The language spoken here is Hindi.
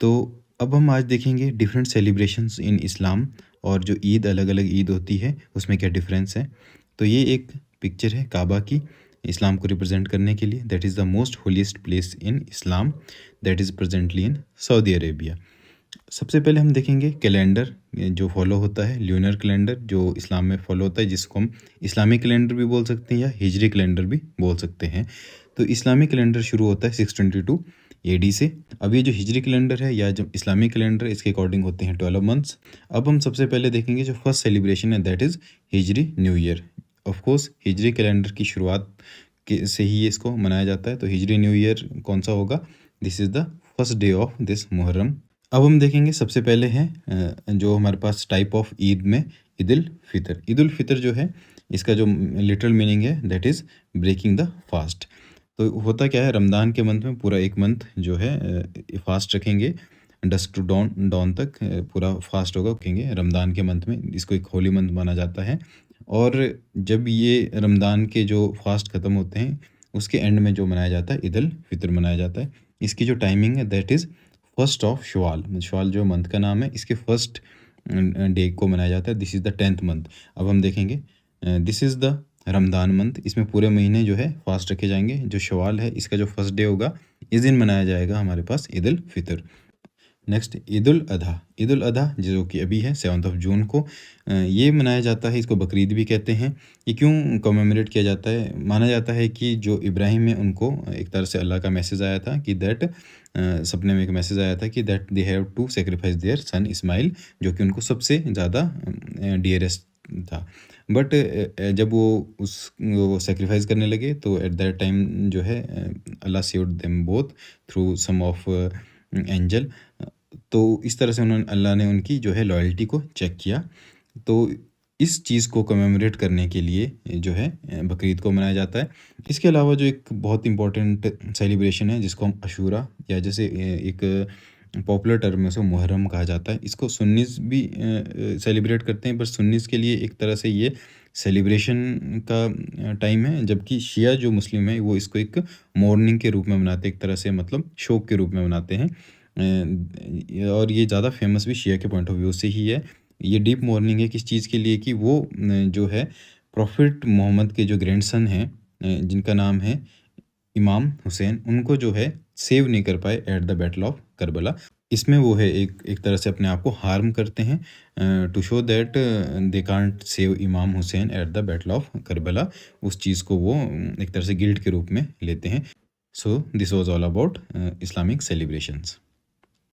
तो अब हम आज देखेंगे डिफरेंट सेलिब्रेशंस इन इस्लाम और जो ईद अलग-अलग ईद होती है उसमें क्या डिफरेंस है। तो ये एक पिक्चर है काबा की, इस्लाम को रिप्रेजेंट करने के लिए। That is the most holiest place in Islam that is presently in Saudi Arabia. सबसे पहले हम देखेंगे कैलेंडर जो फॉलो होता है, ल्यूनर कैलेंडर जो इस्लाम में फॉलो होता है, जिसको हम इस्लामिक कैलेंडर भी बोल सकते हैं या हिजरी कैलेंडर भी बोल सकते हैं। तो इस्लामिक कैलेंडर शुरू होता है 622 एडी से। अब ये जो हिजरी कैलेंडर है या जो इस्लामिक कैलेंडर है इसके अकॉर्डिंग होते हैं 12 मंथ्स। अब हम सबसे पहले देखेंगे जो फर्स्ट सेलिब्रेशन है that is Hijri new year. Of course Hijri calendar की शुरुआत के से ही इसको मनाया जाता है। तो हिजरी न्यू ईयर कौन सा होगा? This is the first day of this Muharram. अब हम देखेंगे सबसे पहले है जो हमारे पास टाइप ऑफ ईद में ईद उल फितर। ईद उल फितर जो है इसका जो लिटरल मीनिंग है that is breaking the fast. तो होता क्या है, रमज़ान के मंथ में पूरा एक मंथ जो है फास्ट रखेंगे, डस्क टू डॉन डॉन तक पूरा फास्ट होगा रखेंगे रमज़ान के मंथ में। इसको एक होली मंथ माना जाता है। और जब ये रमज़ान के जो फास्ट ख़त्म होते हैं उसके एंड में जो मनाया जाता है ईद उल फितर मनाया जाता है। इसकी जो टाइमिंग है that is first of Shawwal. Shawwal जो मंथ का नाम है इसके फर्स्ट डे को मनाया जाता है। This is the 10th month. अब हम देखेंगे this is the Ramzan month. इसमें पूरे महीने जो है फास्ट रखे जाएंगे। जो शवाल है इसका जो फर्स्ट डे होगा इस दिन मनाया जाएगा हमारे पास ईद उल फितर। नेक्स्ट ईद उल अधा। ईद उल अधा जो कि अभी है 7 जून को ये मनाया जाता है। इसको बकरीद भी कहते हैं। ये क्यों कमेमोरेट किया जाता है? माना जाता है कि जो इब्राहिम है उनको एक तरह से अल्लाह का मैसेज आया था कि दैट सपने में एक मैसेज आया था कि that they have to sacrifice their son Ismail, जो कि उनको सबसे ज़्यादा डियरेस्ट था। बट जब वो सेक्रीफाइस करने लगे तो एट दैट टाइम जो है Allah saved them both through some of angel. तो इस तरह से उन्होंने अल्लाह ने उनकी जो है लॉयल्टी को चेक किया। तो इस चीज़ को कमेमोरेट करने के लिए जो है बकरीद को मनाया जाता है। इसके अलावा जो एक बहुत इम्पोर्टेंट सेलिब्रेशन है जिसको हम अशूरा या जैसे एक पॉपुलर टर्म में उसको मुहर्रम कहा जाता है। इसको सुन्नीस भी सेलिब्रेट करते हैं, पर सुन्नीस के लिए एक तरह से ये सेलिब्रेशन का टाइम है, जबकि शिया जो मुस्लिम है वो इसको एक मॉर्निंग के रूप में मनाते हैं, एक तरह से मतलब शौक के रूप में मनाते हैं। और ये ज़्यादा फेमस भी शिया के पॉइंट ऑफ व्यू से ही है। ये डीप मॉर्निंग है किस चीज़ के लिए कि वो जो है प्रॉफिट मोहम्मद के जो ग्रैंडसन हैं जिनका नाम है इमाम हुसैन, उनको जो है सेव नहीं कर पाए eight the battle of Karbala. इसमें वो है एक एक तरह से अपने आप को हार्म करते हैं to show that they can't save Imam Hussain at the battle of Karbala. उस चीज़ को वो एक तरह से गिल्ट के रूप में लेते हैं। So this was all about Islamic celebrations.